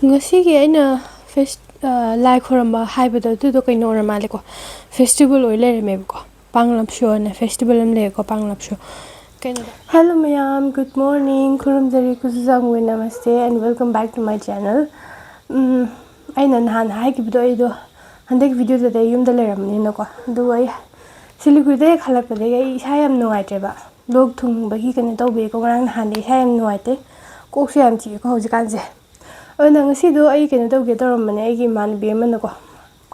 ngasi aina lai khoramba haibada tu kaino ora male ko festival oile reme ko panglap show na festival am le ko panglap show kaino. Hello mayam, good morning, kurum dari kusang we namaste and welcome back to my channel. Aina nahan hai ki bido ido handak video da yum da le ramni no ko do ai siliguri de khalak pa de ai sayam no ai ba log thung ba hi kan to be ko rang han de sayam no ai te ko sayam chi ko hoji kan je nang si do ai kan to ge to mane ai gi man be man ko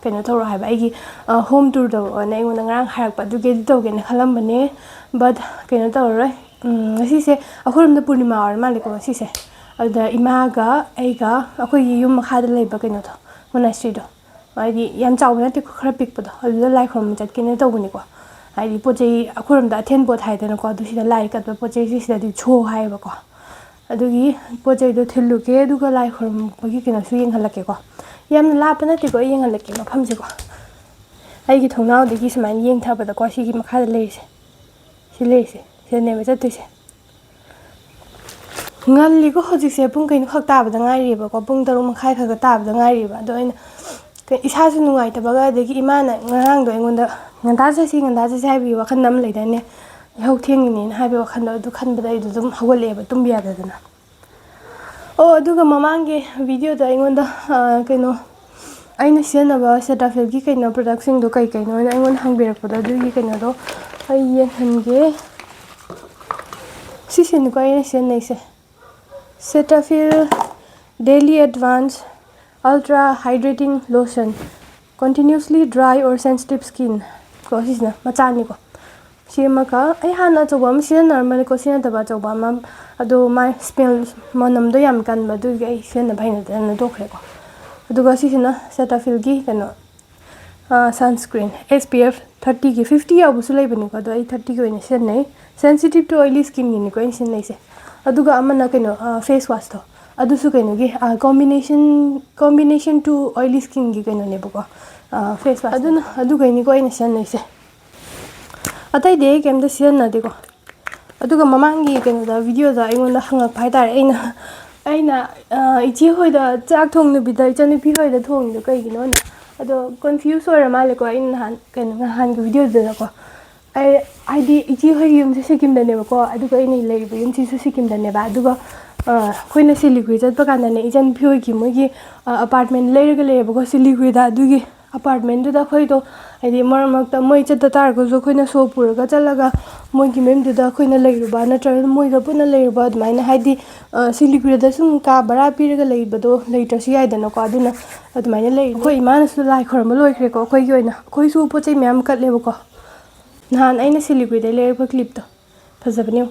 kan to ro hai ba ai gi home tour do na ai ngang rang harak pa du ge to ge na khalam bane but kan to ro si se akhoram da purnima or male ko si se ada imaga aiga akoi yum makha da leba kan to monastery do ai di yam chaw na te khara pik pa do adu lai khom chat kin to buni ko ai di pochei akhoram da athen bo thai da ko du si da lai kat pa pochei si da di cho hai ba ko adugi pochei do thilu ke du ga lai khom bagi kin su yeng halake ko yam la pa na te ko yeng halake ma pham se ko ai gi thongnau de gi sman yeng tha ba da ko si gi makha da le se ne me chat tu se ngali ko hoji se pung kain khak ta ba da ngai ri ba ko pung taru makhai kha ga ta ba da ngai ri ba do ina isa su nungai ta ba ga de gi imana ngarang do engon da nganda se hai bi wa khan nam le da ne hau theng ni hai bi wa khan da du khan ba da du dum hawale ba tum biya da na adu ga mamang ge video da engon da kaino aina siana ba Cetaphil gi kaino production do kai kaino engon hang bi rak pa da du gi kaino do ai ye han ge si sin ko aina sian nei se Cetaphil Daily Advance Ultra Hydrating Lotion Continuously Dry or Sensitive Skin ko sisna machani ko sima ka ai hana choba ma sina normal ko sina taba choba ma ado my smell monam do yam kan ba du ai sina bhaina da na dokhe ko aduga sisna Cetaphil gi kano sunscreen SPF 30 gi 50 abu su leibani ko do ai 30 gi oina sin nei sensitive to oily skin ni ko sin nei se aduga amana kano face wash to adu su kaino gi combination to oily skin gi kaino ne buko face wash aduna adu kaini ko ina san nei se atai de kem da sian na de ko aduga mamang gi kaino da video da ingon da hanga phai tar aina ichi hoi da chak thong nu bi da chani pi hoi da thong du kai gi no na ado confuse ora male ko in han kaino han gi video da ko ai di ichi hoi yum se Sikkim da ne ko aduga ini lei bu yum chi su Sikkim da ne ba aduga khoina siliguri jat pa kan ne ijan phoi gi mo gi apartment leir ga le ba ko siliguri da du gi apartment du da khoi do ai di mar mak ta moi chat da tar ko zo khoina so pur ga chalaga moi gi mem du da khoina leir ba na tra moi ga puna leir ba mai na hai di siliguri da sum ka bara pi ga leir ba do leir ta si ai da na ko aduna admai na leir khoi imana su lai khorma loi khre ko khoi gi oina khoi su po chei myam kat le ba ko nan aina siliguri da leir pa clip to phajabani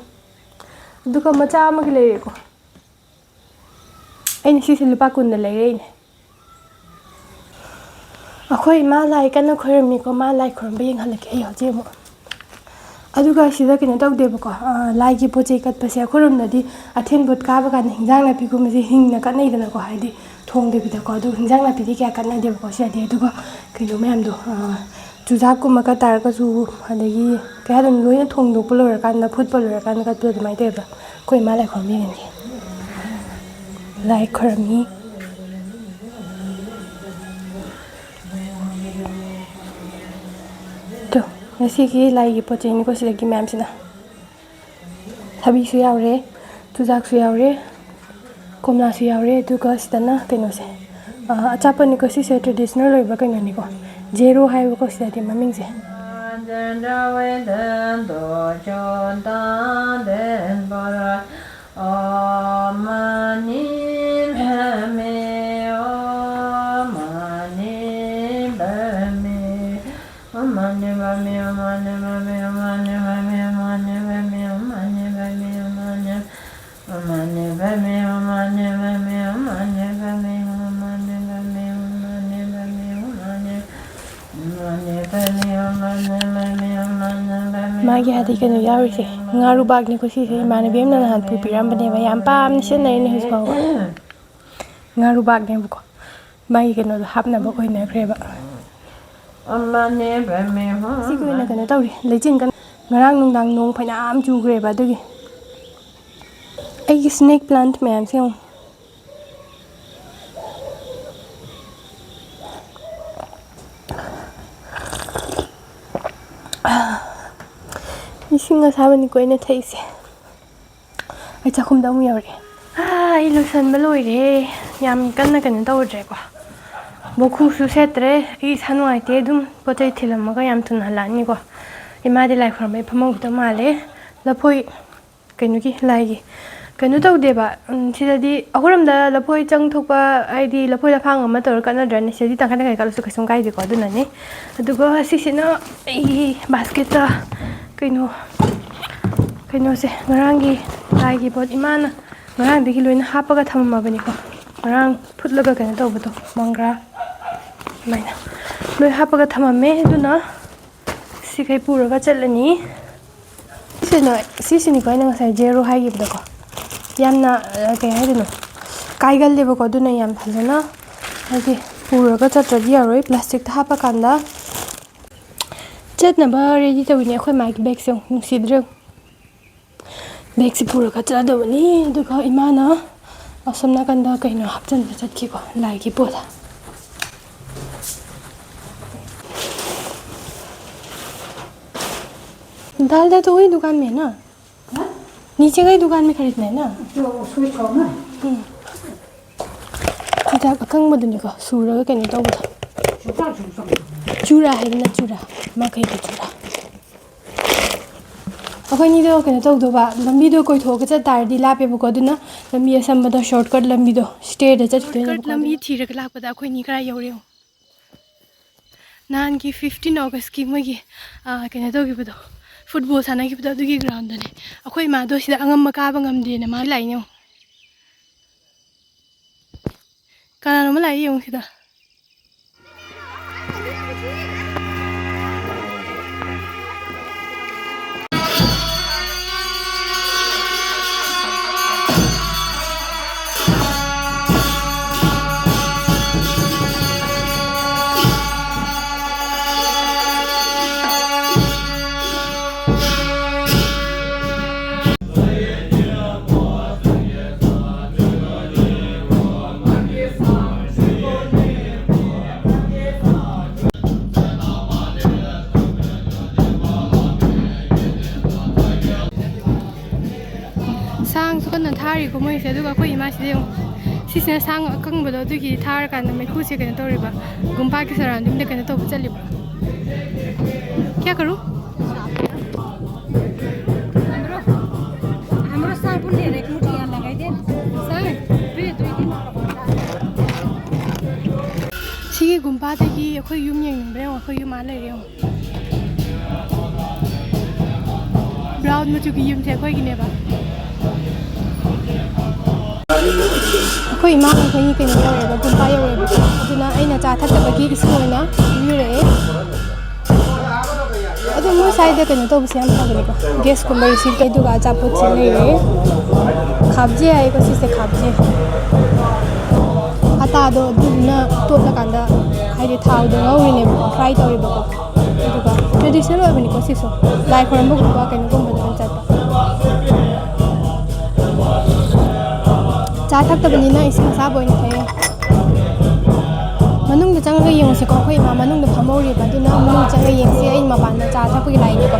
duka macha ma gi leir ko aina si lupa kun da leir ne akhoi ma lai kan khoi mi ko ma lai khor be yeng halake ai hoje mo aduga sida kina taw de ba ko lai gi pochei kat pa se khorum na di athen bot ka ba kan hingjang na pi ko me hing na kan nei da na ko hai di thong de bi da ko du hingjang na pi di kya kan na de ko sia de aduga kino mem do chujak ko ma ka tar ka su adagi ka dan loi na thong do pulor kan na phut pulor kan ka tu mai de ba koi ma lai khor mi ngi lai khor mi to ngasi gi lai gi pochei ni ko sida gi mem sina thabi su yaure chujak su yaure komla su yaure tu ka sida na keno se achapa ni ko si se traditional loi ba keno ni ko zero hai ko sida di maming se magi hadi kano yauri se ngaru bag ni ko si se mane bem na han pu piram bane ba yam pam ni se nei ni hus ba ngaru bag ne ko magi kano hap na ba koi na khre ba amane ba me ha si ko na kano tauri lejin kan ngarang nung dang nong phaina am chu khre ba dugi ai snake plant me am se Ising asabani ko na thaise. Ai chakhum da mu yaure. Ai losan baloi yam kanna kan tawdre ko. Boku su setre I sanu aite dum potai thilamaga yam tun halani ko. Imadi lai from me pamau ta male lapoi kanuki lai kanu tawdeba sidadi ahuramda lapoi chang thokpa ID lapoi la phang ama tor kana drani sidi ta kana kai kalu kasum kai de ko dunani adugo sisina I basket ta kano se ngarangi laigi pot imana ngarang digi loina hapaga thamma bani ko ngarang phutlaga kana tawbado mangra maina loi hapaga thamame duna sikai puraga chalani sisini ko ina sai zero haigi bdo ko yamna kai haidino kaigal leba ko duna yam thalana agi puraga chatradi yaroi plastic ta hapa kanda chatna ba ready tawini akhoi mic bag se nusidre bag si puraga chadawani duka imana asamna kanda kaino hapchan chatki ko laigi poda दाल तो वही दुकान में है ना नीचे का ही दुकान में खरीदना है ना चुरा अकंग मदनी को सूरगा कहीं तो बता चूरा है ना चूरा मकई का चूरा अखोई नी दो कहीं तो बा लंबी दो कोई थोक चा तार दिला पे बको दुना लंबी असम बता शॉर्टकट लंबी दो स्टेट चा शॉर्टकट लंबी थी रख लाप बता अखोई नी करा योरे हो नान की 15 अगस्त की मगी कहीं तो की बता फुटबॉल साना की पता दुगी ग्राउंड ने अखोई मादो सिदा अंगम मकाब अंगम दे ने मा लाइनो काना नो लाई यों सिदा sang so kan thari ko moi se duga khoi ma si deu sisna sang akang bado dugi thar kan me khu se kan toriba gumpa ki surrounding de kan to chali ba kya karu hamro sa pun le ek muthi yan lagai de sang pe dui din sigi gumpa de gi akhoi yum yeng bre akhoi yum ma lai re brown mu chu gi yum the akhoi gi ne ba अखोई इमा अखोई कहीं यौरेबा गुम्पा यौरेबा अदुना अइना चा थक्तबगी इसोइना युरे अदु मो side कहीं तो बस याम फगनेको गेस को मरी सी कई दुगा चापोत से लेरे खाबजे आइको सिसे खाबजे अता दो दुना तोपला कांदा हाइदे थाउ दो गौरिने फ्राई तौरेबको अदुगा ट्रेडिशनल ओइबनिको सिसो लाइ खरमबो गुम्पा कहीं गुम्बा चटपा चा थक्तबनिना इसिंग सा बोइन थायो मनुंग द चंगा यंग से को खोइ मा मनुंग द फमौरि बदुना मनुंग चंगा यंग से इन मपान द चा थक्पि लाइने को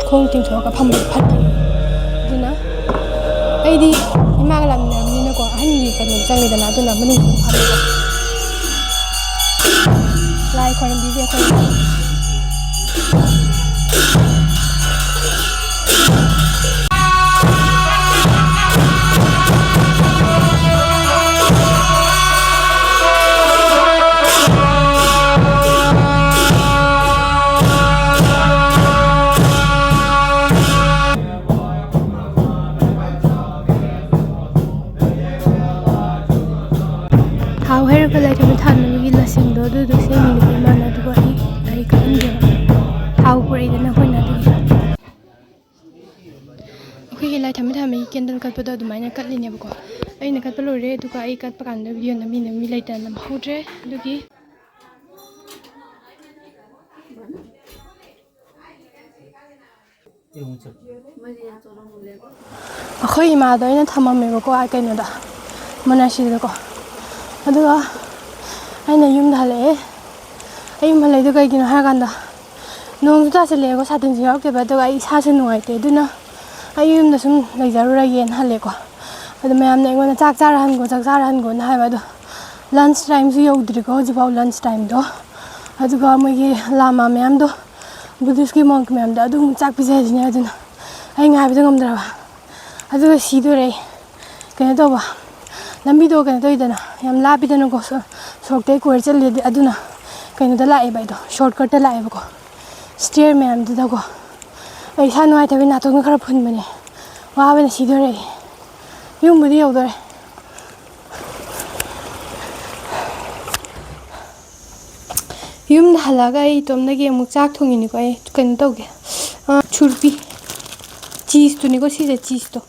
खोंग तिंथोका फम फट दुना आइदी इमाग लामिना को अहनगी कने चंगेदना दुना मनु फम लाइ खरम बिजे खै ꯍꯟꯗꯛꯀ ꯂꯥꯏꯊꯝꯕ ꯊꯥꯟꯅꯕꯒꯤ ꯂꯁꯤꯡꯗꯣ ꯑꯗꯨꯗꯣ ꯁꯦꯝꯃꯤꯅꯦꯕ ꯏꯃꯥꯅ ꯑꯗꯨꯒ ꯑꯩ ꯀꯠꯍꯟꯒꯦꯕ ꯊꯥꯎ ꯄꯨꯔꯛꯏꯗꯅ ꯑꯩꯈꯣꯏꯅ ꯑꯗꯨꯒꯤ ꯑꯩꯈꯣꯏꯒꯤ ꯂꯥꯏꯊꯝꯕ ꯊꯥꯟꯕꯒꯤ ꯀꯦꯟꯗꯜ ꯀꯠꯄꯗꯣ ꯑꯗꯨꯃꯥꯏꯅ ꯀꯠꯂꯤꯅꯦꯕꯀꯣ ꯑꯩꯅ ꯀꯠꯄ ꯂꯣꯏꯔꯦ ꯑꯗꯨꯒ ꯑꯩ ꯀꯠꯄ ꯀꯥꯟꯗ ꯚꯤꯗꯤꯑꯣ ꯅꯝꯃꯤꯅ ꯃꯤ ꯂꯩꯇꯅ ꯅꯝꯍꯧꯗ꯭ꯔꯦ ꯑꯗꯨꯒꯤ ꯑꯩꯈꯣꯏ ꯏꯃꯥꯗꯣ ꯑꯩꯅ ꯊꯝꯃꯝꯃꯦꯕꯀꯣ ꯀꯩꯅꯣꯗ ꯃꯣꯅꯥꯁꯇ꯭ꯔꯤꯗꯀꯣ ꯑꯗꯨꯒ ꯑꯩꯅ ꯌꯨꯝꯗ ꯍꯜꯂꯛꯑꯦ ꯑꯩ ꯌꯨꯝ ꯍꯜꯂꯛꯏꯗꯣ ꯀꯩꯒꯤꯅꯣ ꯍꯥꯏꯔꯀꯥꯟꯗ ꯅꯣꯡꯁꯨ ꯇꯥꯁꯜꯂꯛꯑꯦꯀꯣ ꯁꯥꯇꯤꯟꯁꯨ ꯌꯥꯎꯔꯛꯇꯦꯕ ꯑꯗꯨꯒ ꯑꯩ ꯏꯁꯥꯁꯨ ꯅꯨꯡꯉꯥꯏꯇꯦ ꯑꯗꯨꯅ ꯑꯩ ꯌꯨꯝꯗ ꯁꯨꯝ ꯂꯩꯖꯔꯨꯔꯒꯦꯅ ꯍꯜꯂꯦꯀꯣ ꯑꯗꯣ ꯃꯌꯥꯝꯅ ꯑꯩꯉꯣꯟꯗ ꯆꯥꯛ ꯆꯥꯔꯍꯟꯒꯣꯅ ꯍꯥꯏꯕ ꯑꯗꯣ ꯂꯟꯁ ꯇꯥꯏꯝꯁꯨ ꯌꯧꯗ꯭ꯔꯤꯀꯣ ꯍꯧꯖꯤꯛꯐꯥꯎ ꯂꯟꯁ ꯇꯥꯏꯝꯗꯣ ꯑꯗꯨꯒ ꯃꯣꯏꯒꯤ ꯂꯥꯃꯥ ꯃꯌꯥꯝꯗꯣ ꯕꯨꯙꯤꯁꯀꯤ ꯃꯣꯡꯛ ꯃꯌꯥꯝꯗꯣ ꯑꯗꯨꯝ ꯆꯥꯛ ꯄꯤꯖꯔꯤꯁꯤꯅꯦ ꯑꯗꯨꯅ ꯑꯩ ꯉꯥꯏꯕꯗꯣ ꯉꯝꯗ꯭ꯔꯕ ꯑꯗꯨꯒ ꯁꯤꯗꯣꯔꯦ ꯑꯩ ꯀꯩꯅꯣ ꯇꯧꯕ ꯂꯝꯕꯤꯗꯣ ꯀꯩꯅꯣ ꯇꯧꯋꯤꯗꯅ ꯌꯥꯝ ꯂꯥꯞꯄꯤꯗꯅꯀꯣ ꯁꯣꯔꯣꯛꯇꯩ ꯀꯣꯏꯔ ꯆꯠꯂꯦ ꯑꯗꯨꯅ ꯀꯩꯅꯣꯗ ꯂꯥꯛꯑꯦꯕ ꯑꯩꯗꯣ ꯁꯣꯔꯠꯀꯠꯇ ꯂꯥꯛꯑꯦꯕꯀꯣ ꯁ꯭ꯇꯦꯌꯔ ꯃꯌꯥꯝꯗꯨꯗꯀꯣ ꯑꯩ ꯏꯁꯥ ꯅꯨꯡꯉꯥꯏꯇꯕꯩ ꯅꯥꯇꯣꯟꯒ ꯈꯔ ꯐꯨꯟꯕꯅꯦ ꯋꯥꯕꯅ ꯁꯤꯗꯣꯔꯦ ꯌꯨꯝꯕꯨꯗꯤ ꯌꯧꯗꯣꯔꯦ ꯌꯨꯝꯗ ꯍꯜꯂꯛꯑꯒ ꯑꯩ ꯏꯇꯣꯝꯗꯒꯤ ꯑꯃꯨꯛ ꯆꯥꯛ ꯊꯣꯡꯉꯤꯅꯤꯀꯣ ꯑꯩ ꯀꯩꯅꯣ ꯇꯧꯒꯦ ꯁꯨꯔꯄꯤ ꯆꯤꯁꯇꯨꯅꯤꯀꯣ ꯁꯤꯁꯦ ꯆꯤꯁꯇꯣ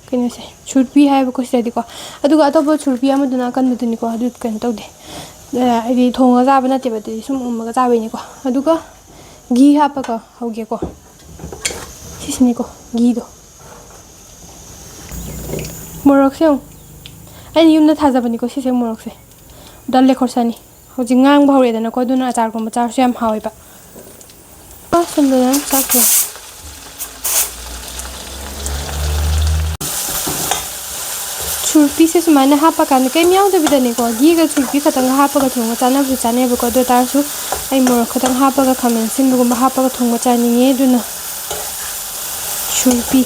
ꯀꯩꯅꯣꯁꯦ ꯁꯨꯔꯄꯤ ꯍꯥꯏꯕꯀꯣ ꯁꯤꯗꯗꯤꯀꯣ ꯑꯗꯨꯒ ꯑꯇꯣꯞꯄ ꯁꯨꯔꯄꯤ ꯑꯃꯗꯨꯅ ꯑꯀꯟꯕꯗꯨꯅꯤꯀꯣ ꯑꯗꯨ ꯀꯩꯅꯣ ꯇꯧꯗꯦ ꯍꯥꯏꯗꯤ ꯊꯣꯡꯉꯒ ꯆꯥꯕ ꯅꯠꯇꯦꯕ ꯑꯗꯨꯗꯤ ꯁꯨꯝ ꯎꯝꯃꯒ ꯆꯥꯕꯩꯅꯤꯀꯣ ꯑꯗꯨꯒ ꯘꯤ ꯍꯥꯞꯄꯒ ꯍꯧꯒꯦꯀꯣ ꯁꯤꯁꯤꯅꯤꯀꯣ ꯘꯤꯗꯣ ꯃꯣꯔꯣꯛꯁꯦ ꯑꯃꯨꯛ ꯑꯩꯅ ꯌꯨꯝꯗ ꯊꯥꯖꯕꯅꯤꯀꯣ ꯁꯤꯁꯦ ꯃꯣꯔꯣꯛꯁꯦ ꯗꯜꯂꯦ ꯈꯣꯔꯁꯥꯅꯤ ꯍꯧꯖꯤꯛ ꯉꯥꯡꯕ ꯍꯧꯔꯦꯗꯅꯀꯣ ꯑꯗꯨꯅ ꯑꯆꯥꯔꯒꯨꯝꯕ ꯆꯥꯔꯁꯨ ꯌꯥꯝ ꯍꯥꯎꯋꯦꯕ ꯁꯣꯝꯗꯅ ꯆꯥꯛ ꯊꯣꯡ ꯁꯨꯔꯄꯤꯁꯦ ꯁꯨꯃꯥꯏꯅ ꯍꯥꯞꯄꯀꯥꯟꯗ ꯀꯩꯝ ꯌꯥꯎꯗꯕꯤꯗꯅꯦꯀꯣ ꯘꯤꯒ ꯁꯨꯔꯄꯤ ꯈꯛꯇꯪꯒ ꯍꯥꯞꯄꯒ ꯊꯣꯡꯉ ꯆꯥꯅꯕꯁꯨ ꯆꯥꯅꯩꯕꯀꯣ ꯑꯗꯨ ꯑꯣꯏꯇꯥꯔꯁꯨ ꯑꯩ ꯃꯣꯔꯣꯛ ꯈꯛꯇꯪ ꯍꯥꯞꯄꯒ ꯈꯥꯃꯦꯟ ꯑꯁꯤꯟꯕꯒꯨꯝꯕ ꯍꯥꯞꯄꯒ ꯊꯣꯡꯕ ꯆꯥꯅꯤꯡꯉꯦ ꯑꯗꯨꯅ ꯁꯨꯔꯄꯤ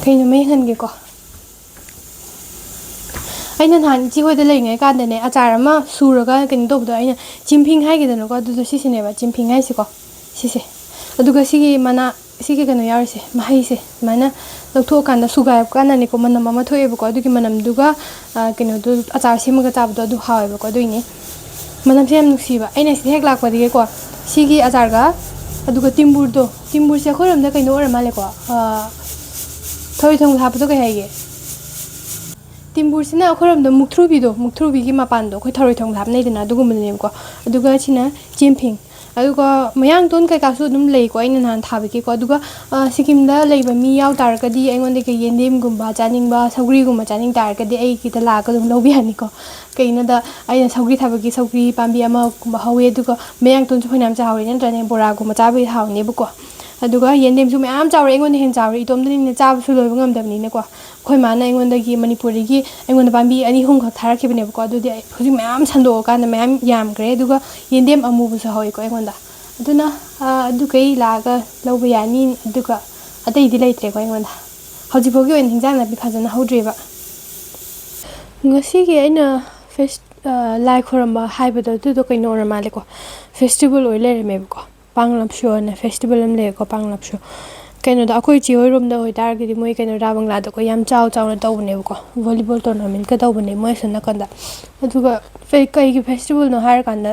ꯀꯩꯅꯣ ꯃꯌꯦꯛꯍꯟꯒꯦꯀꯣ ꯑꯩꯅ ꯅꯍꯥꯟ ꯏꯆꯦ ꯍꯣꯏꯗ ꯂꯩꯔꯤꯉꯩ ꯀꯥꯟꯗꯅꯦ ꯑꯆꯥꯔ ꯑꯃ ꯁꯨꯔꯒ ꯀꯩꯅꯣ ꯇꯧꯕꯗꯣ ꯑꯩꯅ ꯆꯤꯝꯐꯤꯡ ꯍꯥꯏꯒꯤꯗꯅꯀꯣ ꯑꯗꯨꯗꯣ ꯁꯤꯁꯤꯅꯦꯕ ꯆꯤꯝꯐꯤꯡ ꯍꯥꯏꯁꯤꯀꯣ ꯁꯤꯁꯦ ꯑꯗꯨꯒ ꯁꯤꯒꯤ ꯃꯅꯥ ꯁꯤꯒꯤ ꯀꯩꯅꯣ ꯌꯥꯎꯔꯤꯁꯦ ꯃꯍꯩꯁꯦ ꯁꯨꯃꯥꯏꯅ ꯂꯧꯊꯣꯛꯑꯀꯥꯟꯗ ꯁꯨꯒꯥꯏꯕ ꯀꯥꯟꯗꯅꯦꯀꯣ ꯃꯅꯝ ꯑꯃ ꯊꯣꯛꯑꯦꯕꯀꯣ ꯑꯗꯨꯒꯤ ꯃꯅꯝꯗꯨꯒ ꯀꯩꯅꯣꯗꯣ ꯑꯆꯥꯔ ꯁꯦꯝꯃꯒ ꯆꯥꯕꯗꯣ ꯑꯗꯨ ꯍꯥꯎꯋꯦꯕꯀꯣ ꯑꯗꯨꯏꯅꯦ ꯃꯅꯝꯁꯦ ꯌꯥꯝ ꯅꯨꯡꯁꯤꯕ ꯑꯩꯅ ꯁꯤꯗ ꯍꯦꯛ ꯂꯥꯛꯄꯗꯒꯤꯀꯣ ꯁꯤꯒꯤ ꯑꯆꯥꯔꯒ ꯑꯗꯨꯒ ꯇꯤꯝꯕꯨꯔꯁꯦ ꯑꯩꯈꯣꯏꯔꯣꯝꯗ ꯀꯩꯅꯣ ꯑꯣꯏꯔ ꯃꯥꯜꯂꯦꯀꯣ ꯊꯔꯣꯏ ꯊꯣꯡꯕꯗ ꯍꯥꯞꯄꯗꯣ ꯀꯩ ꯍꯥꯏꯒꯦ ꯇꯤꯝꯕꯨꯔꯁꯤꯅ ꯑꯩꯈꯣꯏꯔꯣꯝꯗ ꯃꯨꯛꯊ꯭ꯔꯨꯕꯤꯒꯤ ꯃꯄꯥꯟꯗꯣ ꯑꯩꯈꯣꯏ ꯊꯔꯣꯏ ꯊꯣꯡꯕꯗ ꯍꯥꯞꯅꯩꯗꯅ ꯑꯗꯨꯒꯨꯝꯕꯗꯨꯅꯦꯕꯀꯣ ꯑꯗꯨꯒ ꯁꯤꯅ ꯆꯦꯝꯐꯤꯡ ꯑꯗꯨꯒ ꯃꯌꯥꯡꯇꯣꯟ ꯀꯩꯀꯥꯁꯨ ꯑꯗꯨꯝ ꯂꯩꯀꯣ ꯑꯩꯅ ꯅꯍꯥꯟ ꯊꯥꯕꯒꯤꯀꯣ ꯑꯗꯨꯒ ꯁꯤꯀꯤꯝꯗ ꯂꯩꯕ ꯃꯤ ꯌꯥꯎ ꯇꯥꯔꯒꯗꯤ ꯑꯩꯉꯣꯟꯗꯒꯤ ꯌꯦꯟꯗꯦꯝꯒꯨꯝꯕ ꯆꯥꯅꯤꯡꯕ ꯁꯧꯒ꯭ꯔꯤꯒꯨꯝꯕ ꯆꯥꯅꯤꯡ ꯇꯥꯔꯒꯗꯤ ꯑꯩꯒꯤꯗ ꯂꯥꯛꯑꯒ ꯑꯗꯨꯝ ꯂꯧꯕ ꯌꯥꯅꯤꯀꯣ ꯀꯩꯅꯣꯗ ꯑꯩꯅ ꯁꯧꯒ꯭ꯔꯤ ꯊꯥꯕꯒꯤ ꯁꯧꯒ꯭ꯔꯤ ꯄꯥꯝꯕꯤ ꯑꯃꯒꯨꯝꯕ ꯍꯧꯋꯦ ꯑꯗꯨꯒ ꯃꯌꯥꯡꯇꯣꯟꯁꯨ ꯐꯅꯌꯥꯝ ꯆꯥꯍꯧꯋꯦ ꯅꯠꯇ꯭ꯔꯅꯦ ꯕꯣꯔꯥꯒꯨꯝꯕ ꯆꯥꯕꯒꯤ ꯍꯥꯎꯅꯦꯕꯀꯣ ꯑꯗꯨꯒ ꯌꯦꯟꯗꯦꯝꯁꯨ ꯃꯌꯥꯝ ꯆꯥꯎꯔꯦ ꯑꯩꯉꯣꯟꯗ ꯍꯦꯟꯅ ꯆꯥꯎꯔꯦ ꯏꯇꯣꯝꯗꯅꯤꯅ ꯆꯥꯕꯁꯨ ꯂꯣꯏꯕ ꯉꯝꯗꯕꯅꯤꯅꯀꯣ ꯑꯩꯈꯣꯏ ꯃꯥꯅ ꯑꯩꯉꯣꯟꯗꯒꯤ ꯃꯅꯤꯄꯨꯔꯗꯒꯤ ꯑꯩꯉꯣꯟꯗ ꯄꯥꯝꯕꯤ 2-3 ꯊꯥꯔꯛꯈꯤꯕꯅꯦꯕꯀோ ꯑꯗꯨꯗꯤ ꯑꯩ ꯍꯧꯖꯤꯛ ꯃꯌꯥꯝ ꯁꯟꯗꯣꯛꯑꯀꯥꯟꯗ ꯃꯌꯥꯝ ꯌꯥꯝꯈ꯭ꯔꯦ ꯑꯗꯨꯒ ꯌꯦꯟꯗꯦꯝ ꯑꯃꯨꯕꯁꯨ ꯍꯧꯋꯦꯀꯣ ꯑꯩꯉꯣꯟꯗ ꯑꯗꯨꯅ ꯑꯗꯨꯈꯩ ꯂꯥꯛꯑꯒ ꯂꯧꯕ ꯌꯥꯅꯤ ꯑꯗꯨꯒ ꯑꯇꯩꯗꯤ ꯂꯩꯇ꯭ꯔꯦꯀꯣ ꯑꯩꯉꯣꯟꯗ ꯍꯧꯖꯤꯛꯐꯥꯎꯒꯤ ꯑꯣꯏꯅ ꯍꯤꯟꯖꯥꯡ ꯅꯥꯄꯤ ꯐꯖꯅ ꯍꯧꯗ꯭ꯔꯤꯕ ꯉꯁꯤꯒꯤ ꯑꯩꯅ ꯂꯥꯏ ꯈꯣꯏꯔꯝꯕ ꯍꯥꯏꯕꯗꯣ ꯑꯗꯨꯗꯣ ꯀꯩꯅꯣ ꯑꯣꯏꯔ ꯃꯥꯜꯂꯦꯀꯣ ꯐꯦꯁꯇꯤꯚꯦꯜ ꯑꯣꯏ ꯂꯩꯔꯝꯃꯦꯕꯀꯣ ꯄꯥꯡꯂꯞꯁꯨꯅ ꯐꯦꯁꯇꯤꯚꯦꯜ ꯑꯃ ꯂꯩꯌꯦꯀꯣ ꯄꯥꯡꯂꯞꯁꯨ ꯀꯩꯅꯣꯗ ꯑꯩꯈꯣꯏ ꯆꯦ ꯍꯣꯏꯔꯣꯝꯗ ꯑꯣꯏꯇꯥꯔꯒꯗꯤ ꯃꯣꯏ ꯀꯩꯅꯣ ꯔꯥꯕꯪꯂꯥꯗꯀꯣ ꯌꯥꯝ ꯆꯥꯎꯅ ꯇꯧꯕꯅꯦꯕꯀꯣ ꯚꯣꯂꯤꯕꯣꯜ ꯇꯣꯔꯅꯥꯃꯦꯟꯠꯀ ꯇꯧꯕꯅꯦ ꯃꯣꯏ ꯑꯁꯣꯝ ꯅꯥꯀꯟꯗ ꯑꯗꯨꯒ ꯀꯩꯒꯤ ꯐꯦꯁꯇꯤꯚꯦꯜꯅꯣ ꯍꯥꯏꯔꯀꯥꯟꯗ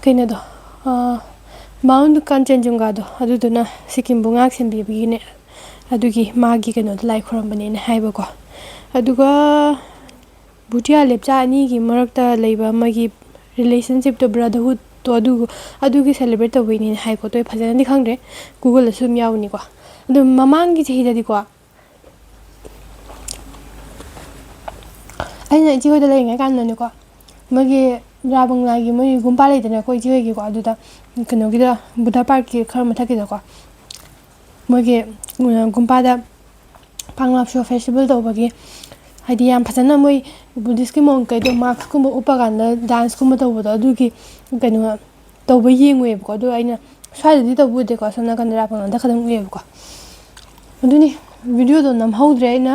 ꯀꯩꯅꯣꯗꯣ ꯃꯥꯎꯟ ꯀꯥꯟꯆꯦꯟꯖꯨꯡꯒꯥꯗꯣ ꯑꯗꯨꯗꯨꯅ ꯁꯤꯀꯤꯝꯕꯨ ꯉꯥꯛ ꯁꯦꯟꯕꯤꯕꯒꯤꯅꯦ ꯑꯗꯨꯒꯤ ꯃꯥꯒꯤ ꯀꯩꯅꯣꯗꯣ ꯂꯥꯏ ꯈꯣꯏꯔꯝꯕꯅꯦꯅ ꯍꯥꯏꯕꯀꯣ ꯑꯗꯨꯒ ꯚꯨꯇꯤꯌꯥ ꯂꯦꯞꯆꯥ ꯑꯅꯤꯒꯤ ꯃꯔꯛꯇ ꯂꯩꯕ ꯑꯃꯒꯤ ꯔꯤꯂꯦꯁꯟꯁꯤꯞꯇꯣ ꯕ꯭ꯔꯗꯔꯍꯨꯠꯇꯣ ꯑꯗꯨꯒꯤ ꯁꯦꯂꯦꯕ꯭ꯔꯦꯠ ꯇꯧꯕꯩꯅꯦꯅ ꯍꯥꯏꯀꯣ ꯇꯣ ꯐꯖꯅꯗꯤ ꯈꯪꯗ꯭ꯔꯦ ꯒꯨꯒꯜꯗꯁꯨ ꯑꯗꯨꯝ ꯌꯥꯎꯕꯅꯤꯀꯣ ꯑꯗꯨ ꯃꯃꯥꯡꯒꯤ ꯆꯍꯤꯗꯗꯤꯀꯣ ꯑꯩꯅ ꯏꯆꯦ ꯍꯣꯏꯗ ꯂꯩꯔꯤꯉꯩ ꯀꯥꯟꯗꯅꯦꯀꯣ ꯃꯣꯏꯒꯤ ꯔꯥꯕꯪꯂꯥꯒꯤ ꯃꯣꯏꯒꯤ ꯒꯨꯝꯄꯥ ꯂꯩꯗꯅꯀꯣ ꯏꯆꯦ ꯍꯣꯏꯒꯤꯀꯣ ꯑꯗꯨꯗ ꯀꯩꯅꯣꯒꯤꯗ ꯕꯨꯙ ꯄꯥꯔꯛꯀꯤ ꯈꯔ ꯃꯊꯛꯀꯤꯗꯀꯣ ꯃꯣꯏꯒꯤ ꯒꯨꯝꯄꯥꯗ ꯄꯥꯡꯂꯥꯞꯁꯨ ꯐꯦꯁꯇꯤꯚꯦꯜ ꯇꯧꯕꯒꯤ ꯍꯥꯏꯗꯤ ꯌꯥꯝ ꯐꯖꯅ ꯃꯣꯏ ꯕꯨꯙꯤꯁꯀꯤ ꯃꯣꯡꯀꯩꯗꯣ ꯃꯥꯛꯁꯀꯨꯝꯕ ꯎꯞꯄꯀꯥꯟꯗ ꯗꯥꯟꯁꯀꯨꯝꯕ ꯇꯧꯕꯗꯣ ꯑꯗꯨꯒꯤ ꯀꯩꯅꯣ ꯇꯧꯕ ꯌꯦꯡꯉꯨꯏꯦꯕꯀꯣ ꯑꯗꯣ ꯑꯩꯅ ꯁ꯭ꯋꯥꯏꯗꯗꯤ ꯇꯧꯕ ꯎꯗꯦꯀꯣ ꯁꯣꯝ ꯅꯥꯀꯟꯗ ꯔꯥꯕꯪꯂꯥꯗ ꯈꯛꯇꯪ ꯎꯏꯌꯦꯕꯀꯣ ꯑꯗꯨꯅꯤ ꯚꯤꯗꯤꯑꯣꯗꯣ ꯅꯝꯍꯧꯗ꯭ꯔꯦ ꯑꯩꯅ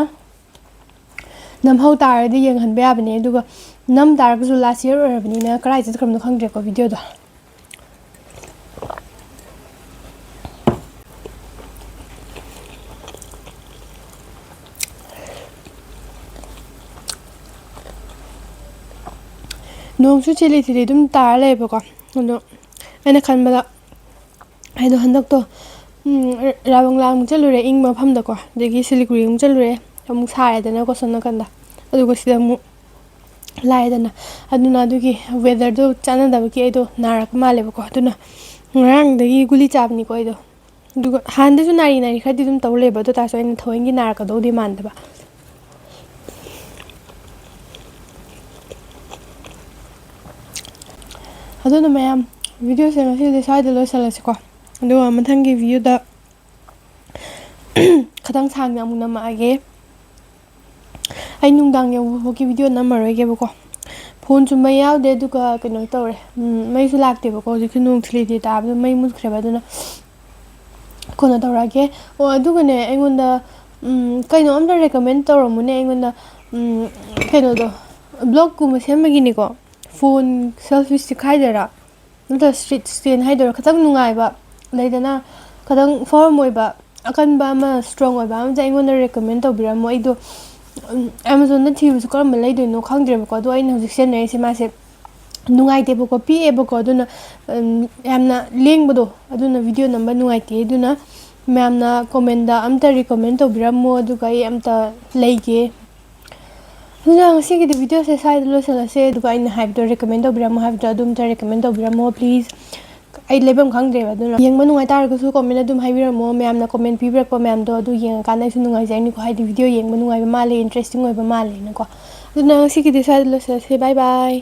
ꯅꯝꯍꯧ ꯇꯥꯔꯗꯤ ꯌꯦꯡꯍꯟꯕ ꯌꯥꯕꯅꯦ ꯑꯗꯨꯒ ꯅꯝ ꯇꯥꯔꯒꯁꯨ ꯂꯥꯁ ꯌꯔ ꯑꯣꯏꯔꯕꯅꯤꯅ ꯀꯗꯥꯏ ꯆꯠꯈ꯭ꯔꯕꯅꯣ ꯈꯪꯗ꯭ꯔꯦꯀꯣ ꯚꯤꯗꯤꯑꯣꯗꯣ ꯅꯣꯡꯁꯨ ꯊꯤꯂꯤ ꯊꯤꯂꯤ ꯑꯗꯨꯝ ꯇꯥꯔ ꯂꯩꯌꯦꯕꯀꯣ ꯑꯗꯣ ꯑꯩꯅ ꯈꯟꯕꯗ ꯑꯩꯗꯣ ꯍꯟꯗꯛꯇꯣ ꯔꯥꯕꯪꯂꯥ ꯑꯃꯨꯛ ꯆꯠꯂꯨꯔꯦ ꯏꯪꯕ ꯃꯐꯝꯗꯀꯣ ꯑꯗꯒꯤ ꯁꯤꯂꯤꯒꯨꯔꯤ ꯑꯃꯨꯛ ꯆꯠꯂꯨꯔꯦ ꯑꯃꯨꯛ ꯁꯥꯔꯦꯗꯅꯀꯣ ꯁꯣꯝ ꯅꯥꯀꯟꯗ ꯑꯗꯨꯒ ꯁꯤꯗ ꯑꯃꯨꯛ ꯂꯥꯛꯑꯦꯗꯅ ꯑꯗꯨꯅ ꯑꯗꯨꯒꯤ ꯋꯦꯗꯔꯗꯣ ꯆꯥꯟꯅꯗꯕꯒꯤ ꯑꯩꯗꯣ ꯅꯥꯔꯛꯄ ꯃꯥꯜꯂꯦꯕꯀꯣ ꯑꯗꯨꯅ ꯉꯔꯥꯡꯗꯒꯤ ꯒꯨꯂꯤ ꯆꯥꯕꯅꯤꯀꯣ ꯑꯩꯗꯣ ꯑꯗꯨꯒ ꯍꯥꯟꯅꯗꯁꯨ ꯅꯥꯔꯤ ꯈꯔꯗꯤ ꯑꯗꯨꯝ ꯇꯧ ꯂꯩꯕ ꯑꯗꯨ ꯇꯥꯔꯁꯨ ꯑꯩꯅ ꯊꯑꯣꯏꯒꯤ ꯅꯥꯔꯛꯀꯗꯧꯗꯤ ꯃꯥꯟꯗꯕ ꯑꯗꯨꯅ ꯃꯌꯥꯝ ꯚꯤꯗꯤꯑꯣꯁꯦ ꯉꯁꯤꯗꯤ ꯁ꯭ꯋꯥꯏꯗ ꯂꯣꯏꯁꯤꯜꯂꯁꯤꯀꯣ ꯑꯗꯨꯒ ꯃꯊꯪꯒꯤ ꯚꯤꯗꯤꯑꯣꯗ ꯈꯤꯇꯪ ꯁꯥꯡꯅ ꯑꯃꯨꯛ ꯅꯝꯃꯛꯑꯒꯦ ꯑꯩ ꯅꯨꯡꯗꯥꯡ ꯌꯧꯕꯐꯥꯎꯒꯤ ꯚꯤꯗꯤꯑꯣ ꯅꯝꯃꯔꯣꯏꯒꯦꯕꯀꯣ ꯐꯣꯟꯁꯨ ꯃꯩ ꯌꯥꯎꯗꯦ ꯑꯗꯨꯒ ꯀꯩꯅꯣ ꯇꯧꯔꯦ ꯃꯩꯁꯨ ꯂꯥꯛꯇꯦꯕꯀꯣ ꯍꯧꯖꯤꯛꯁꯨ ꯅꯣꯡ ꯊꯤꯂꯤ ꯇꯥꯕꯗꯣ ꯃꯩ ꯃꯨꯠꯈ꯭ꯔꯦꯕ ꯑꯗꯨꯅ ꯀꯩꯅꯣ ꯇꯧꯔꯛꯑꯒꯦ ꯑꯣ ꯑꯗꯨꯒꯅꯦ ꯑꯩꯉꯣꯟꯗ ꯀꯩꯅꯣ ꯑꯝꯇ ꯔꯦꯀꯃꯦꯟ ꯇꯧꯔꯝꯃꯨꯅꯦ ꯑꯩꯉꯣꯟꯗ ꯀꯩꯅꯣꯗꯣ ꯕ꯭ꯂꯣꯛꯀꯨꯝꯕ ꯁꯦꯝꯕꯒꯤꯅꯤꯀꯣ ꯐꯣꯟ ꯁꯦꯜꯐꯤ ꯁ꯭ꯇꯤꯛ ꯍꯥꯏꯗꯣꯏꯔꯥ ꯅꯠꯇ꯭ꯔꯒ ꯁ꯭ꯇ꯭ꯔꯤꯠ ꯁ꯭ꯇꯦꯟ ꯍꯥꯏꯗꯣꯏꯔꯥ ꯈꯤꯇꯪ ꯅꯨꯡꯉꯥꯏꯕ ꯂꯩꯗꯅ ꯈꯤꯇꯪ ꯐꯥꯔꯝ ꯑꯣꯏꯕ ꯑꯀꯟꯕ ꯑꯃ ꯁ꯭ꯇ꯭ꯔꯣꯡ ꯑꯣꯏꯕ ꯑꯃꯁꯦ ꯑꯩꯉꯣꯟꯗ ꯔꯦꯀꯃꯦꯟ ꯇꯧꯕꯤꯔꯝꯃꯣ ꯑꯩꯗꯣ ꯑꯦꯃꯥꯖꯣꯟꯗ ꯊꯤꯕꯁꯨ ꯀꯔꯝꯕ ꯂꯩꯗꯣꯏꯅꯣ ꯈꯪꯗ꯭ꯔꯦꯕꯀꯣ ꯑꯗꯣ ꯑꯩꯅ ꯍꯧꯖꯤꯛ ꯁꯤꯖꯤꯟꯅꯔꯤꯁꯦ ꯃꯥꯁꯦ ꯅꯨꯡꯉꯥꯏꯇꯦꯕꯀꯣ ꯄꯤꯛꯑꯦꯕꯀꯣ ꯑꯗꯨꯅ ꯌꯥꯝꯅ ꯂꯦꯡꯕꯗꯣ ꯑꯗꯨꯅ ꯚꯤꯗꯤꯑꯣ ꯅꯝꯕ ꯅꯨꯡꯉꯥꯏꯇꯦ ꯑꯗꯨꯅ ꯃꯌꯥꯝꯅ ꯀꯣꯃꯦꯟꯗ ꯑꯝꯇ ꯔꯤꯀꯃꯦꯟ ꯇꯧꯕꯤꯔꯝꯃꯣ ꯑꯗꯨꯒ ꯑꯩ ꯑꯝꯇ ꯂꯩꯒꯦ ꯑꯗꯨꯅ ꯉꯁꯤꯒꯤꯗꯤ ꯚꯤꯗꯤꯑꯣꯁꯦ ꯁ꯭ꯋꯥꯏꯗ ꯂꯣꯏꯁꯤꯜꯂꯁꯦ ꯑꯗꯨꯒ ꯑꯩꯅ ꯍꯥꯏꯕꯗꯣ ꯔꯤꯀꯃꯦꯟ ꯇꯧꯕꯤꯔꯝꯃꯣ ꯍꯥꯏꯕꯗꯣ ꯑꯗꯨꯝꯇ ꯔꯤꯀꯃꯦꯟ ꯇꯧꯕꯤꯔꯝꯃꯣ ꯄ꯭ꯂꯤꯖ ꯑꯩ ꯂꯩꯐꯝ ꯈꯪꯗ꯭ꯔꯦꯕ ꯑꯗꯨꯅ ꯌꯦꯡꯕ ꯅꯨꯡꯉꯥꯏꯇꯥꯔꯒꯁꯨ ꯀꯣꯃꯦꯟ ꯑꯗꯨꯝ ꯍꯥꯏꯕꯤꯔꯝꯃꯣ ꯃꯌꯥꯝꯅ ꯀꯣꯃꯦꯟ ꯄꯤꯕꯤꯔꯛꯄ ꯃꯌꯥꯝꯗꯣ ꯑꯗꯨ ꯌꯦꯡꯉꯀꯥꯟꯗ ꯑꯩꯁꯨ ꯅꯨꯡꯉꯥꯏꯖꯔꯅꯤꯀꯣ ꯍꯥꯏꯗꯤ ꯚꯤꯗꯤꯑꯣ ꯌꯦꯡꯕ ꯅꯨꯡꯉꯥꯏꯕ ꯃꯥꯜꯂꯦ ꯏꯟꯇꯔꯦꯁꯇꯤꯡ ꯑꯣꯏꯕ ꯃꯥꯜꯂꯦꯅꯀꯣ ꯑꯗꯨꯅ ꯉꯁꯤꯒꯤꯗꯤ ꯁ꯭ꯋꯥꯏꯗ ꯂꯣꯏꯁꯤꯜꯂꯁꯦ ꯕꯥꯏ ꯕꯥꯏ